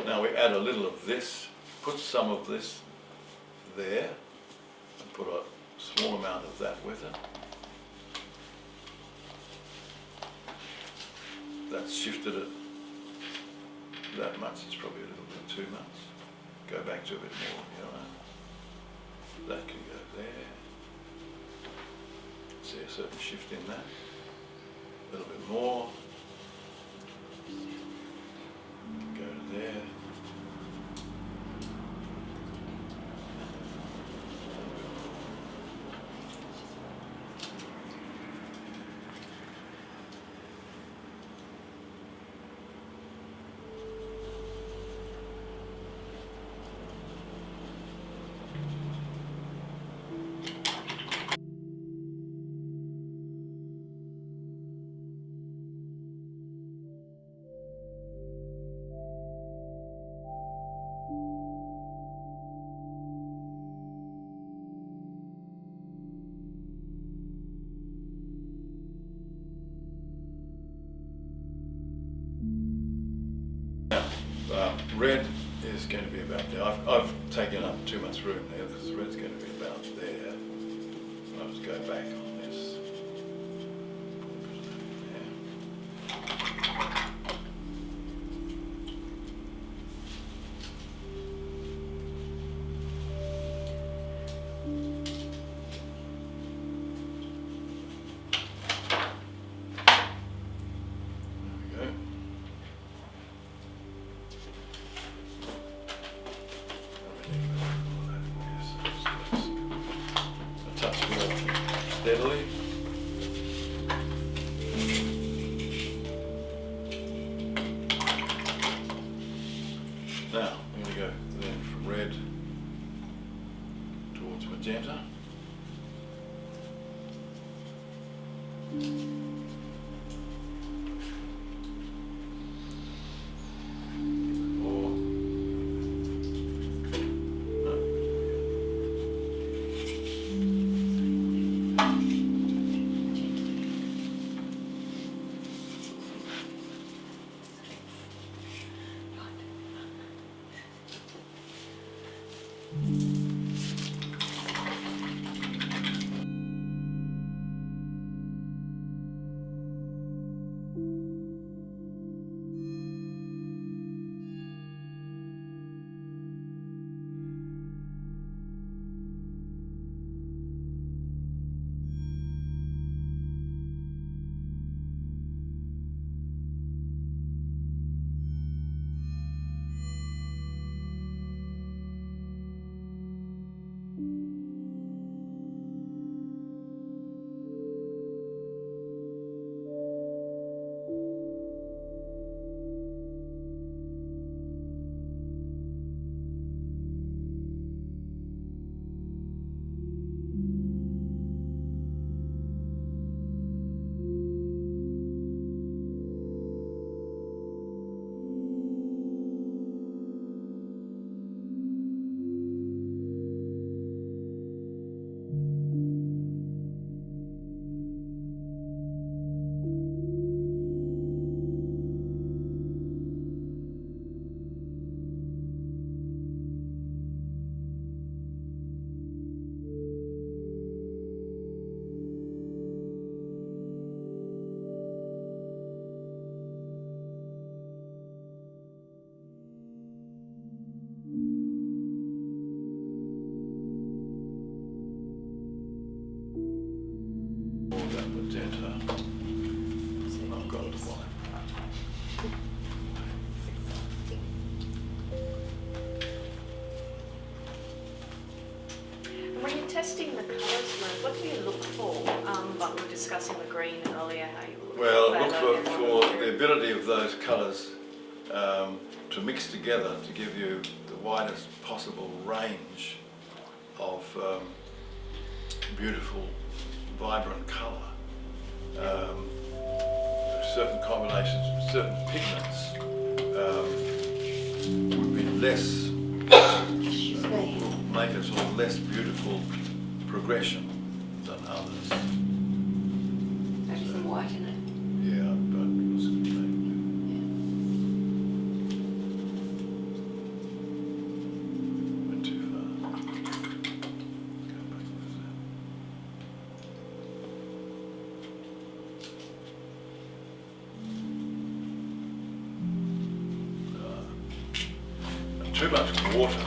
Now we add a little of this, put some of this there, and put a small amount of that with it. That's shifted it that much, it's probably a little bit too much. Go back to a bit more, you know. That can go there. See a certain shift in that. A little bit more. Go to there. Red is going to be about there. I've taken up too much room there because the red's going to be about there. I'll just go back on this. Steadily. Now, I'm going to go then from red towards magenta. I've got it one. And when you're testing the colours, what do you look for? Like we were discussing the green earlier, how you look for the ability of those colours to mix together to give you the widest possible range of beautiful, vibrant colour. Certain combinations, certain pigments would be less, will make a sort of less beautiful progression than others. There's some white in it. Yeah, but it was too much water.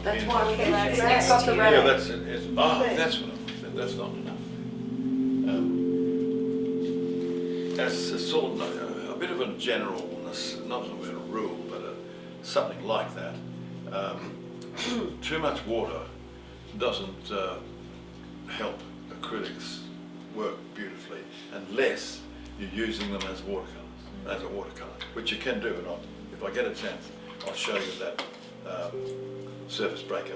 That's in- why we get That's that. next Got to the you. Yeah, rabbit. that's it. That's what that's not enough. As a sort of a bit of a generalness, not a bit of a rule, but something like that. Too much water doesn't help acrylics work beautifully unless you're using them as watercolours, as a watercolour, which you can do. And if I get a chance, I'll show you that surface breaker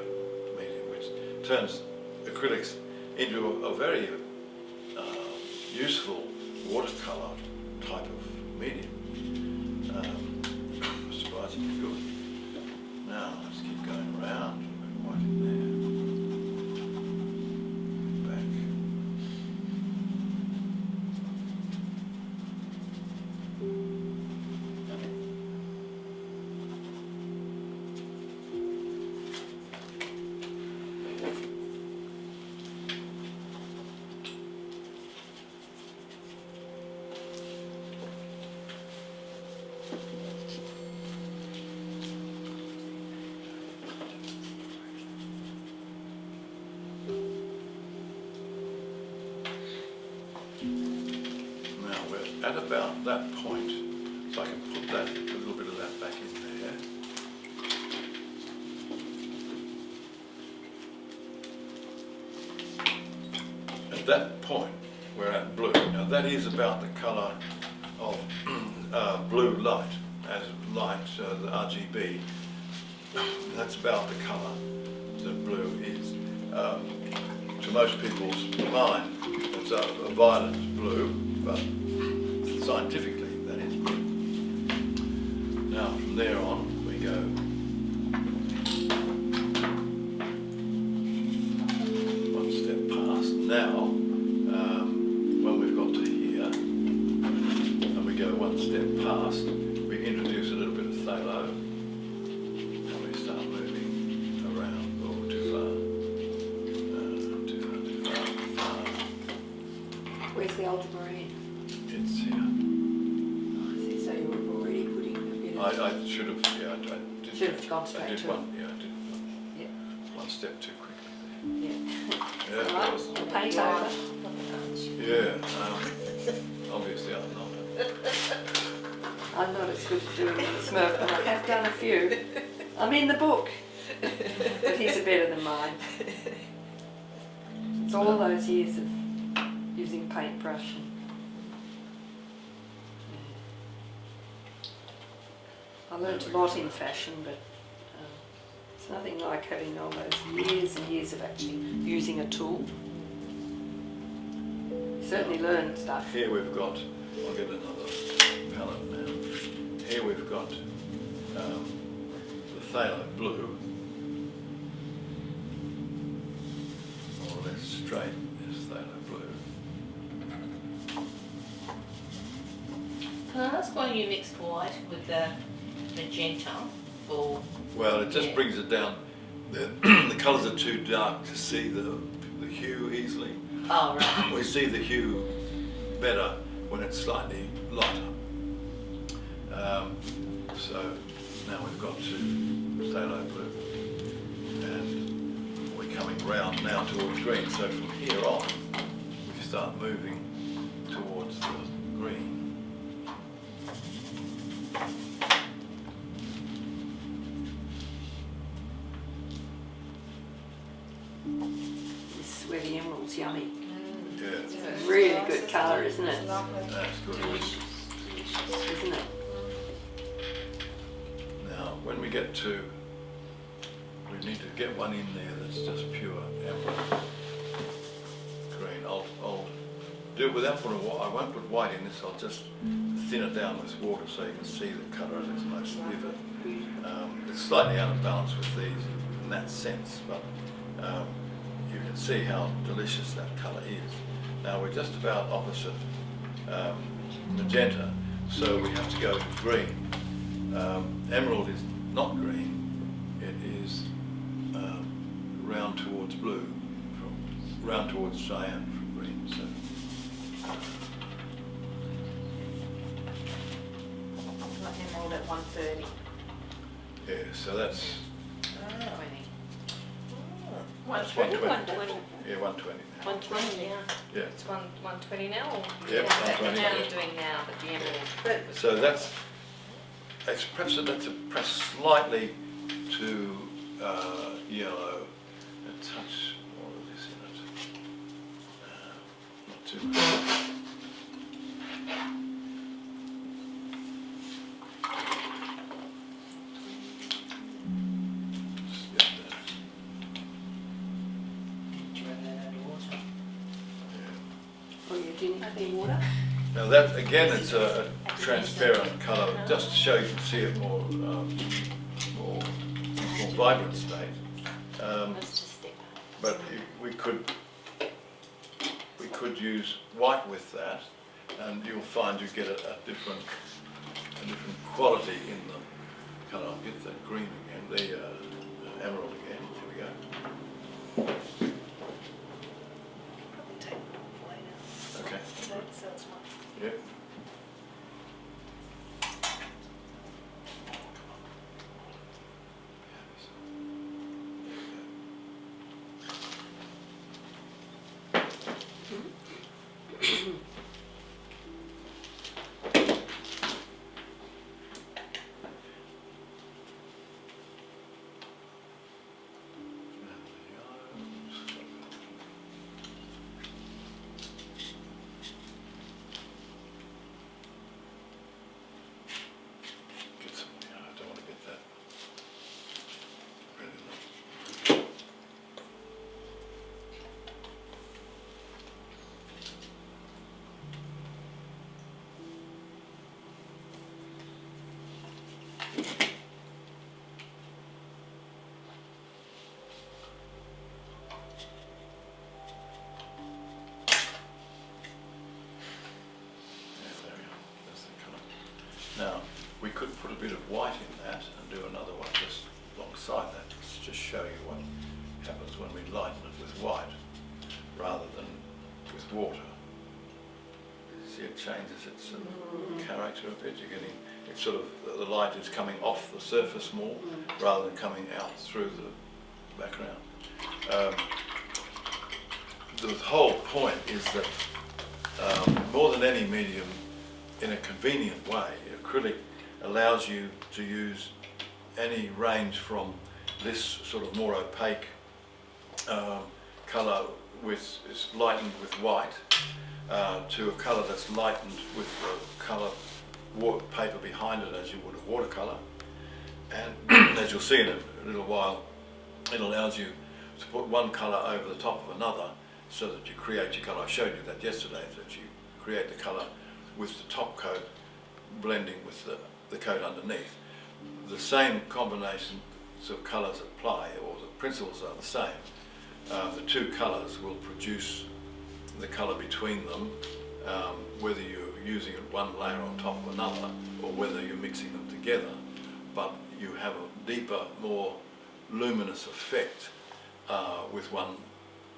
medium, which turns acrylics into a very useful watercolour type of medium. Surprisingly good. Now let's keep going around. A bit of white in there. Back. Now we're at about that point, so I can put that, a little bit of that back in there. At that point, we're at blue. Now that is about the colour of blue light, as light, the RGB. That's about the colour that blue is. To most people's mind, it's a violet blue, but scientifically that is blue. Now from there on we go one step past. Now when we've got to here and we go one step past, we introduce a little bit of phthalo and we start moving around. Oh, too far. Where's the ultramarine? It's here. Oh, I see. So you were already putting a bit of... I should have, yeah, I did. Should have gone I straight did to one, yeah, I did Yeah. one step too quickly Yeah. there. Yeah, that was, Paint over. yeah, obviously I'm not. I'm not as good at doing it as Merv, but I have done a few. I'm in the book, but he's better than mine. It's all those years of using paintbrush. I learnt a lot in fashion, but it's nothing like having all those years and years of actually using a tool. You certainly learn stuff. Here we've got, I'll get another palette now. Here we've got the phthalo blue, more or less straight as phthalo blue. Can I ask why you mixed white with the magenta or? Well, it just Yeah. brings it down. The colours are too dark to see the hue easily. Oh, right. We see the hue better when it's slightly lighter. So now we've got to phthalo blue and we're coming round now towards green. So from here on, we start moving towards the green. This is where the emerald's yummy. Yeah, Really good colour, isn't it? that's good. Isn't it? Now, when we get to, we need to get one in there that's just pure emerald green. I'll do it without putting white. I won't put white in this. I'll just thin it down with water so you can see the colour at its most vivid. It's slightly out of balance with these in that sense, but you can see how delicious that colour is. Now we're just about opposite magenta, so we have to go to green. Emerald is not green, it is round towards blue, round towards cyan from green. So Like emerald at 130. yeah, so that's That's 120. 120. Yeah, 120 now. 120 now. Yeah. It's 120 now. Or? Yeah, Is that 120. the amount you're doing now, but the emerald. But So that's perhaps slightly to yellow, a touch more of this in it, not too much. Just get that. Do you run that under water? Yeah. oh, you didn't have any water? Now that again, it's a transparent colour, just to show you can see it more vibrant state. Let's just step up. But we could use white with that, and you'll find you get a different quality in the colour. I'll get that green again, the emerald again. Here we go. Probably take the away now. Okay. So it's not. Yep. Get some, I don't want to get that really low. Yeah, there we are. That's the colour. Now, we could put a bit of white in that and do another one just alongside that. Let's just show you what happens when we lighten it with white rather than with water. See, it changes its character a bit. You're getting, it's sort of, the light is coming off the surface more rather than coming out through the background. The whole point is that more than any medium, in a convenient way, acrylic allows you to use any range from this sort of more opaque colour is lightened with white to a colour that's lightened with colour paper behind it as you would a watercolour. And as you'll see in a little while, it allows you to put one colour over the top of another so that you create your colour. I showed you that yesterday, that you create the colour with the top coat blending with the coat underneath. The same combinations of colours apply, or the principles are the same. The two colours will produce the colour between them, whether you're using one layer on top of another or whether you're mixing them together, but you have a deeper, more luminous effect with one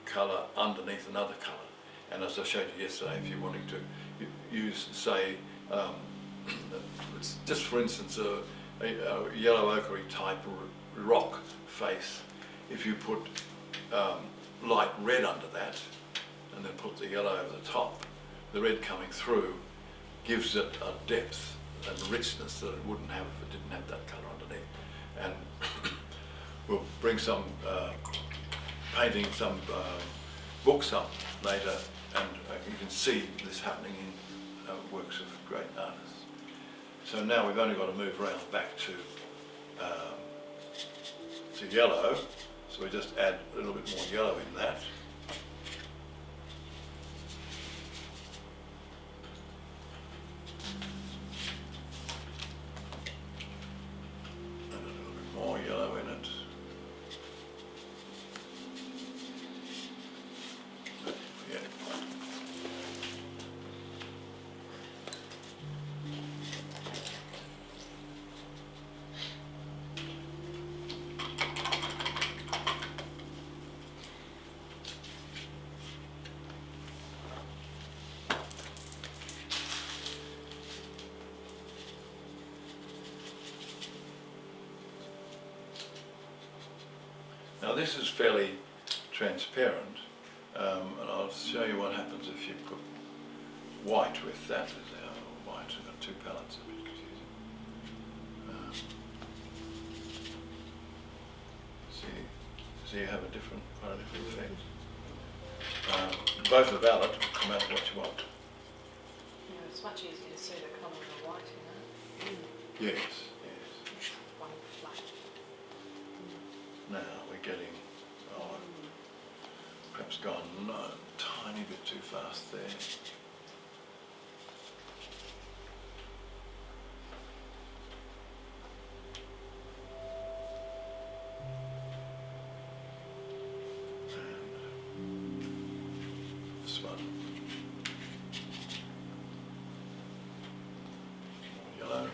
colour underneath another colour. And as I showed you yesterday, if you're wanting to use, say, just for instance, a yellow ochre type rock face, if you put light red under that and then put the yellow over the top, the red coming through gives it a depth and richness that it wouldn't have if it didn't have that colour underneath. And we'll bring some painting, some books up later, and you can see this happening in works of great artists. So now we've only got to move around back to yellow, so we just add a little bit more yellow in that. And a little bit more yellow in it. Yeah. Now this is fairly transparent, and I'll show you what happens if you put white with that. White, we've got two palettes, a bit confusing. See you have quite a different effect. Both are valid, no matter what you want. Yeah, it's much easier to see the colour of the white in it. Yes. One flat. Now we're getting, perhaps gone a tiny bit too fast there. This one. Yellow.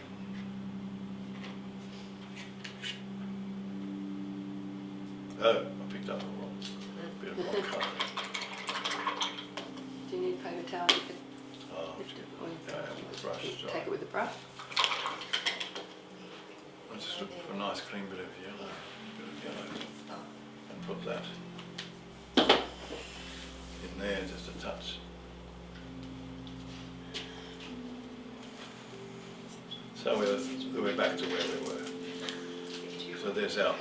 Oh, I picked up a wrong bit of wrong colour. Do you need a paper towel? You can Oh, let's get the brush. take it with the brush. I just look for a nice clean bit of yellow, and put that in there just a touch. So we're back to where we were. So there's our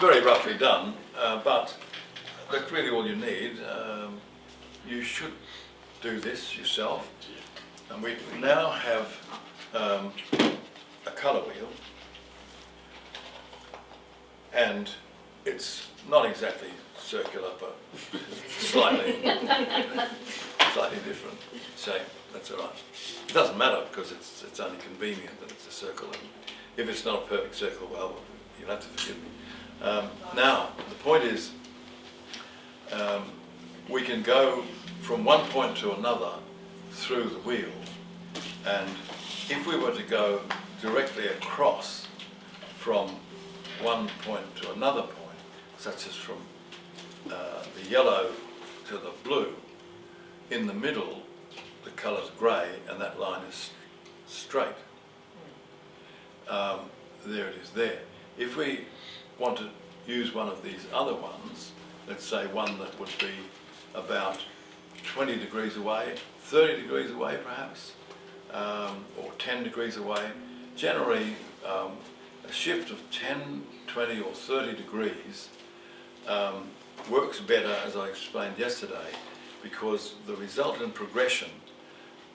very roughly done, but that's really all you need. You should do this yourself, and we now have a colour wheel, and it's not exactly circular, but slightly different shape. That's all right. It doesn't matter because it's only convenient that it's a circle. And if it's not a perfect circle, well, you'll have to forgive me. Now, the point is, we can go from one point to another through the wheel, and if we were to go directly across from one point to another point, such as from the yellow to the blue, in the middle the colour's grey and that line is straight. There it is there. If we want to use one of these other ones, let's say one that would be about 20 degrees away, 30 degrees away perhaps, or 10 degrees away, generally a shift of 10, 20 or 30 degrees works better, as I explained yesterday, because the resultant progression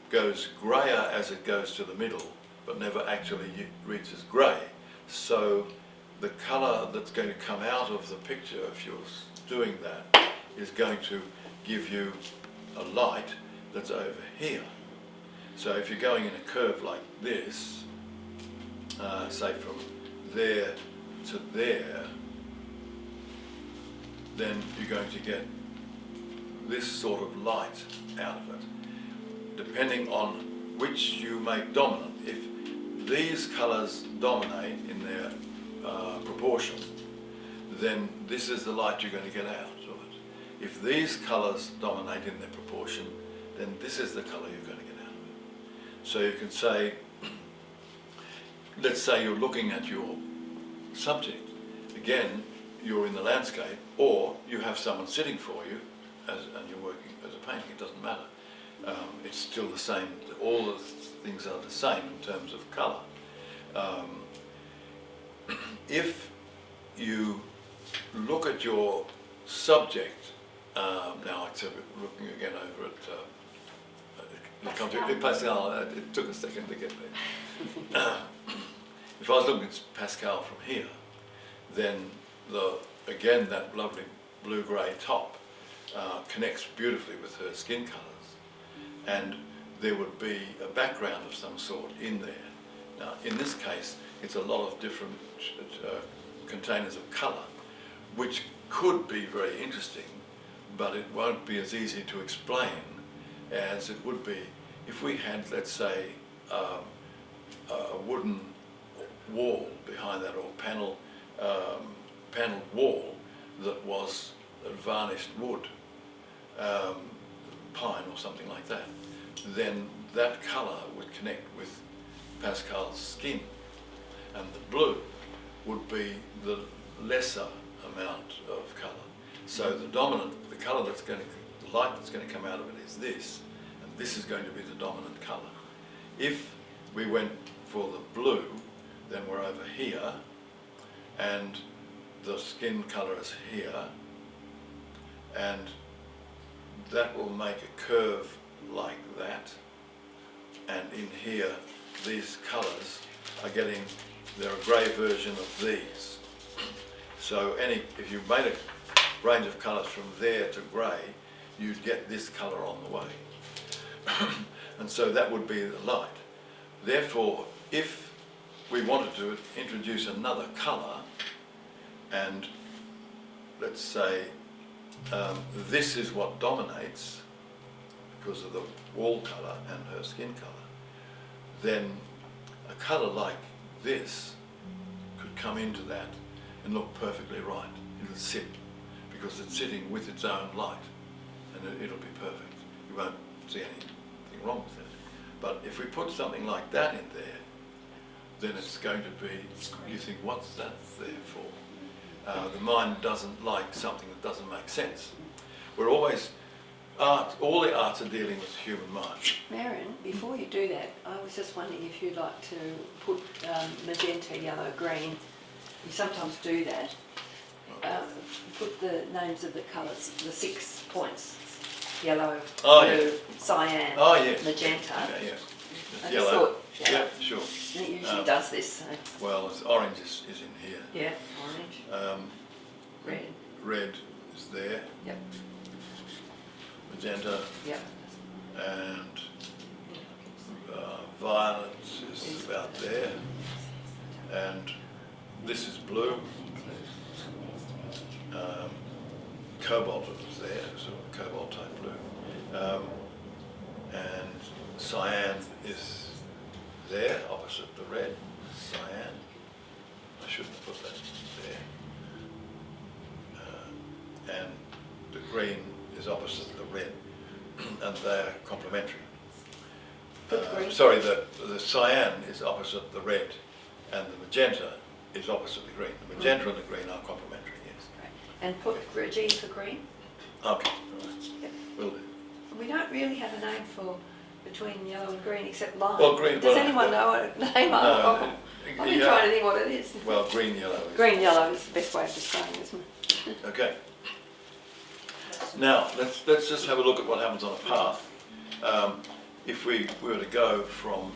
goes greyer as it goes to the middle, but never actually reaches grey. So the colour that's going to come out of the picture, if you're doing that, is going to give you a light that's over here. So if you're going in a curve like this, say from there to there, then you're going to get this sort of light out of it, depending on which you make dominant. If these colours dominate in their proportion, then this is the light you're going to get out of it. If these colours dominate in their proportion, then this is the colour you're going to get out of it. So you can say, let's say you're looking at your subject. Again, you're in the landscape, or you have someone sitting for you, and you're working as a painting. It doesn't matter. It's still the same. All the things are the same in terms of colour. If you look at your subject, now I'm looking again over at Pascal. It took a second to get there. If I was looking at Pascal from here, then again that lovely blue-grey top connects beautifully with her skin colours, and there would be a background of some sort in there. Now, in this case, it's a lot of different containers of colour, which could be very interesting, but it won't be as easy to explain as it would be if we had, let's say, a wooden wall behind that, or panelled wall that was varnished wood, pine or something like that. Then that colour would connect with Pascal's skin, and the blue would be the lesser amount of colour. So the colour that's going to, the light that's going to come out of it is this, and this is going to be the dominant colour. If we went for the blue, then we're over here, and the skin colour is here, and that will make a curve like that, and in here these colours are getting, they're a grey version of these. So if you made a range of colours from there to grey, you'd get this colour on the way. And so that would be the light. Therefore, if we wanted to introduce another colour, and let's say this is what dominates because of the wall colour and her skin colour, then a colour like this could come into that and look perfectly right. It'll sit, because it's sitting with its own light, and it'll be perfect. You won't see anything wrong with it. But if we put something like that in there, then it's going to be, you think, what's that there for? The mind doesn't like something that doesn't make sense. We're always, all the arts are dealing with the human mind. Marion, before you do that, I was just wondering if you'd like to put magenta, yellow, green. You sometimes do that. Put the names of the colours, the 6 points: yellow, blue, cyan, magenta. Okay, yeah. I just Yellow. thought, Yeah, sure. And it usually does this. So. Well, orange is in here. Yeah, orange. Red. Red is there. Yep. Magenta. Yep. And violet is about there. And this is blue. Cobalt is there, sort of cobalt type blue. And cyan is there, opposite the red. Cyan. I shouldn't have put that there. And the green is opposite the red, and they're complementary. Sorry, the cyan is opposite the red, and the magenta is opposite the green. The magenta and the green are complementary, yes. Right. And put G for green. Okay, all right. Yep. Will do. We don't really have a name for between yellow and green except lime. Well, green. Does anyone know what a name of? I've been trying to think what it is. Well, green, yellow. Green, yellow is the best way of describing it, isn't it? Okay. Now, let's just have a look at what happens on a path. If we were to go from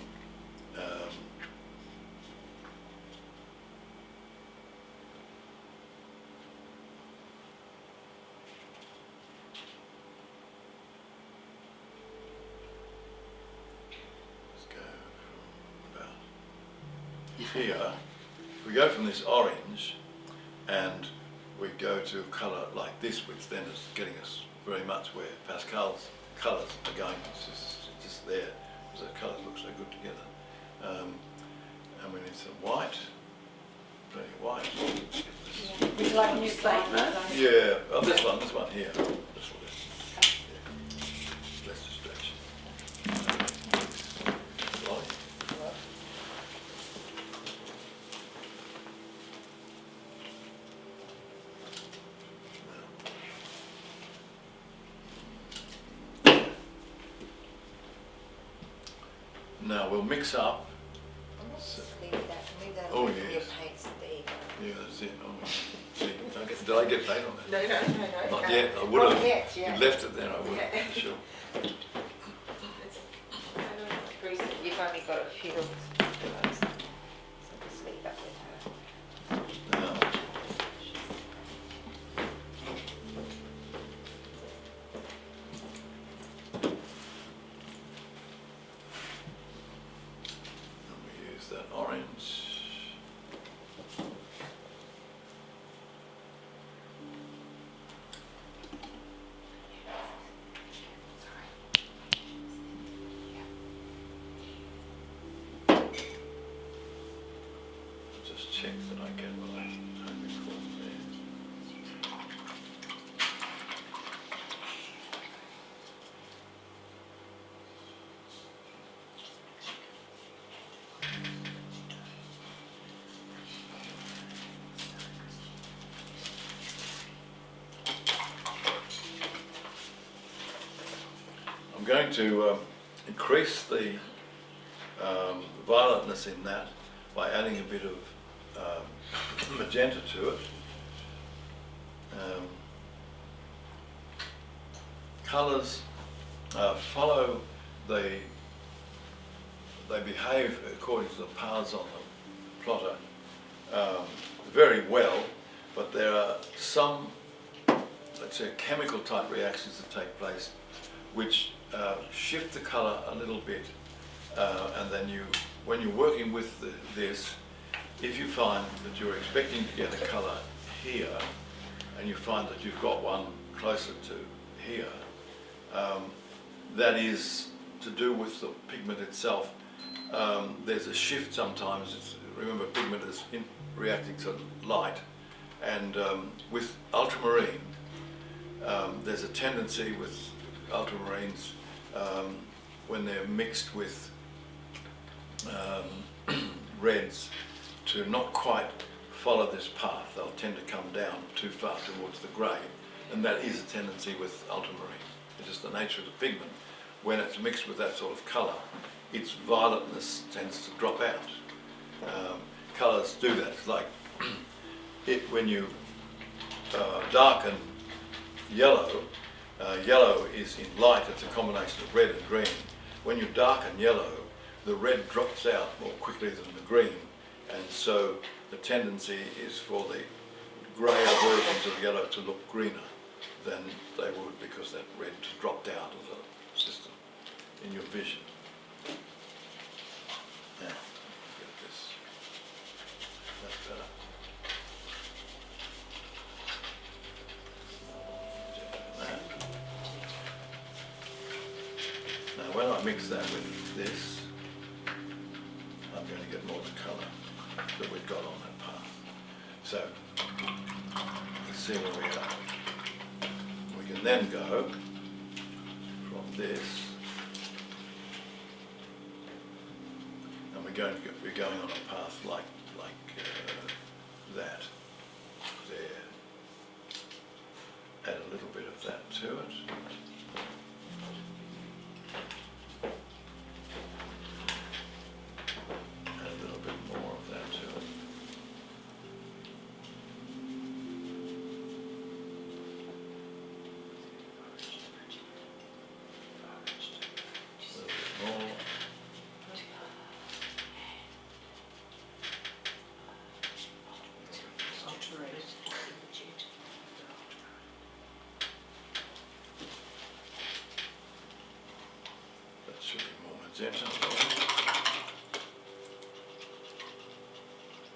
here, we go from this orange and we go to a colour like this, which then is getting us very much where Pascal's colours are going. It's just there, because the colours look so good together. And we need some white, plenty of white. Would you like a new plate, no? Yeah, oh, this one here. This will do. Yeah. Less distraction. Lolly. Now we'll mix up. Leave that. Oh, Your yes. paint's there. Yeah, that's it. Oh, gee, did I get paid on that? No. Not yet. I would have. Not yet, yeah. You left it there. I would. Yeah. Sure. Bruce, you've only got a few of those. So just leave that with her. Now, and we use that orange. Just check that I get what I had before there. I'm going to increase the violetness in that by adding a bit of magenta to it. Colours follow they behave according to the paths on the plotter very well, but there are some, let's say, chemical type reactions that take place which shift the colour a little bit, and then when you're working with this, if you find that you're expecting to get a colour here and you find that you've got one closer to here, that is to do with the pigment itself. There's a shift sometimes. Remember, pigment is reacting to light, and with ultramarine, there's a tendency with ultramarines when they're mixed with reds to not quite follow this path. They'll tend to come down too far towards the grey, and that is a tendency with ultramarine. It's just the nature of the pigment. When it's mixed with that sort of colour, its violetness tends to drop out. Colours do that. It's like when you darken yellow, yellow is in light, it's a combination of red and green. When you darken yellow, the red drops out more quickly than the green, and so the tendency is for the greyer versions of yellow to look greener than they would, because that red dropped out of the system in your vision. Now, get this. That's better. Now, when I mix that with this, I'm going to get more of the colour that we've got on that path. So, let's see where we are. We can then go from this, and we're going on a path like that. There. Add a little bit of that to it. Add a little bit more of that to it. A little bit more. That should be more magenta.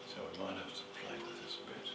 So we might have to play with this a bit.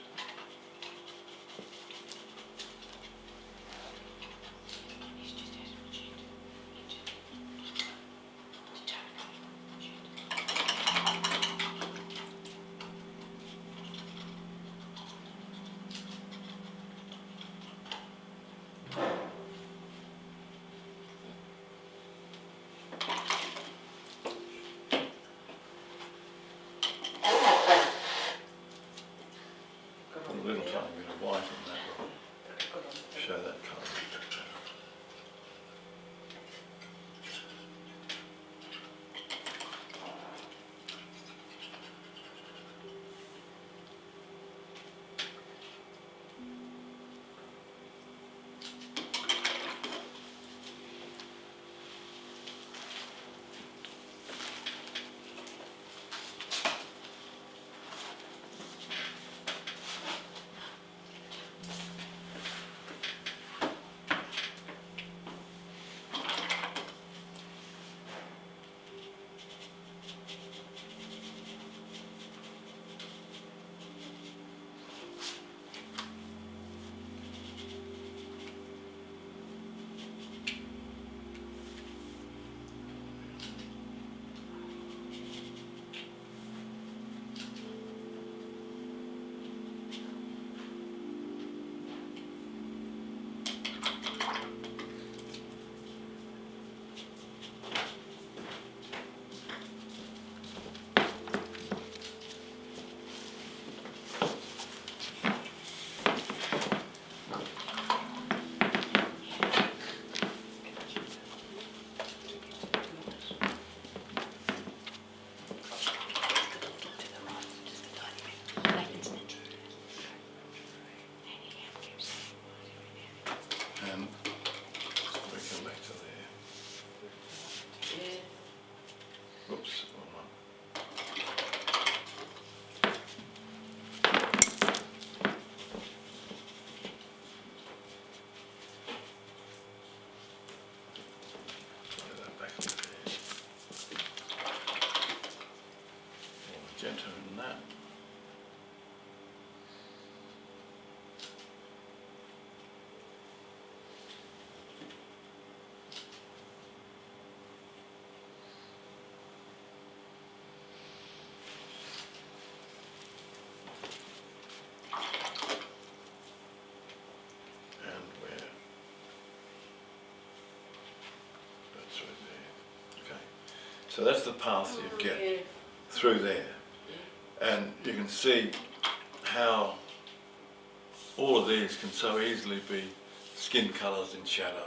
So that's the path that you get through there. And you can see how all of these can so easily be skin colours in shadow.